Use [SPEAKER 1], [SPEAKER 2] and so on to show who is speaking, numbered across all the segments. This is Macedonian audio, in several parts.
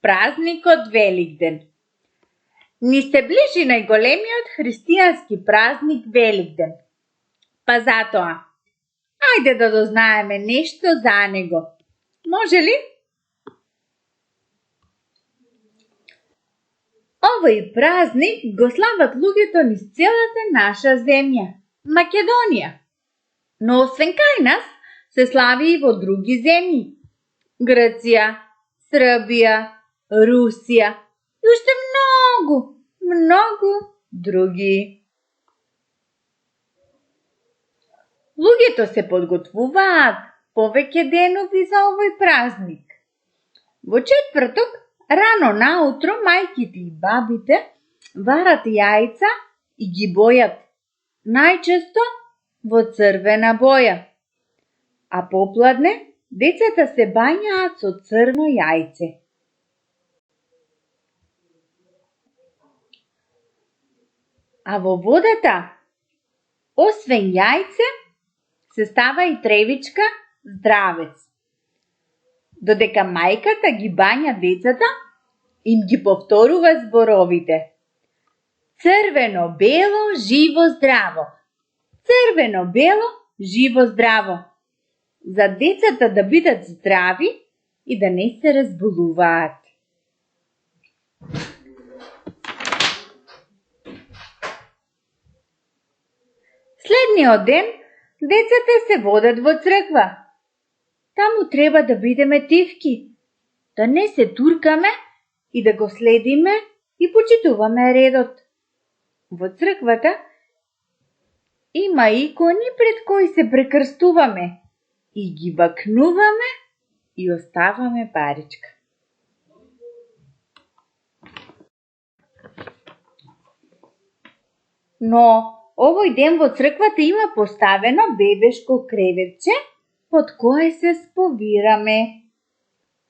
[SPEAKER 1] Празникот Великден. Ни се ближи најголемиот христијански празник Великден. Па затоа, ајде да дознаеме нешто за него. Може ли? Овој празник го слават луѓето низ целата наша земја, Македонија. Но освен кај нас, се слави и во други земји. Грција, Србија, Русија и уште многу други. Луѓето се подготвуваат повеќе денови за овој празник. Во четврток, рано наутро, мајките и бабите варат јајца и ги бојат, најчесто во црвена боја. А попладне, децата се бањаат со црно јајце. А во водата, освен јајце, се става и тревичка здравец. Додека мајката ги бања децата, им ги повторува зборовите. Црвено-бело, живо, здраво. Црвено-бело, живо, здраво. За децата да бидат здрави и да не се разболуваат. Следниот ден, децата се водат во црква. Таму треба да бидеме тивки, да не се туркаме и да го следиме и почитуваме редот. Во црквата има икони пред кои се прекрстуваме и ги бакнуваме и оставаме паричка. Но овој ден во црквата има поставено бебешко креветче под кое се сповираме.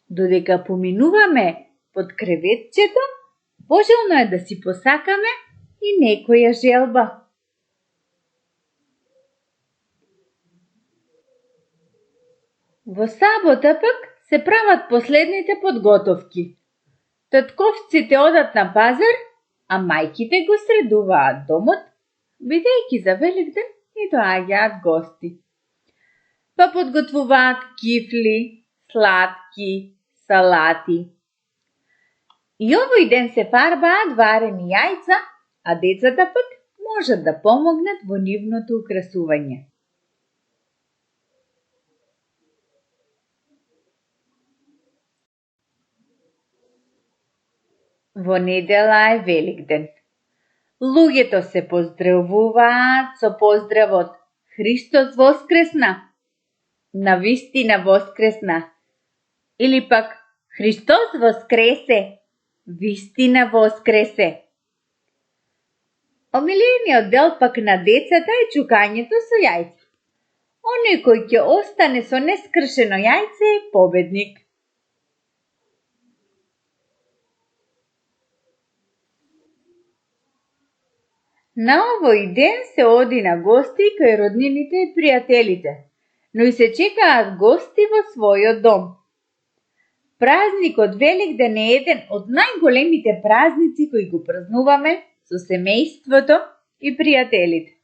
[SPEAKER 1] Додека поминуваме под креветчето, пожелно е да си посакаме и некоја желба. Во сабота пак се прават последните подготовки. Татковците одат на пазар, а мајките го средуваат домот, бидејќи за Великден и доаѓаат гости. Па подготвуваат кифли, сладки, салати. И овој ден се фарбаат варени јајца, а децата пак можат да помогнат во нивното украсување. Во недела е Великден. Луѓето се поздравуваат со поздравот Христос воскресна, навистина воскресна, или пак Христос воскресе, вистина воскресе. Омилениот дел пак на децата е чукањето со јајце. Оној кој ќе остане со нескршено јајце е победник. На овој ден се оди на гости кај роднините и пријателите, но и се чекаат гости во својот дом. Празникот Великден е еден од најголемите празници кои го празнуваме со семејството и пријателите.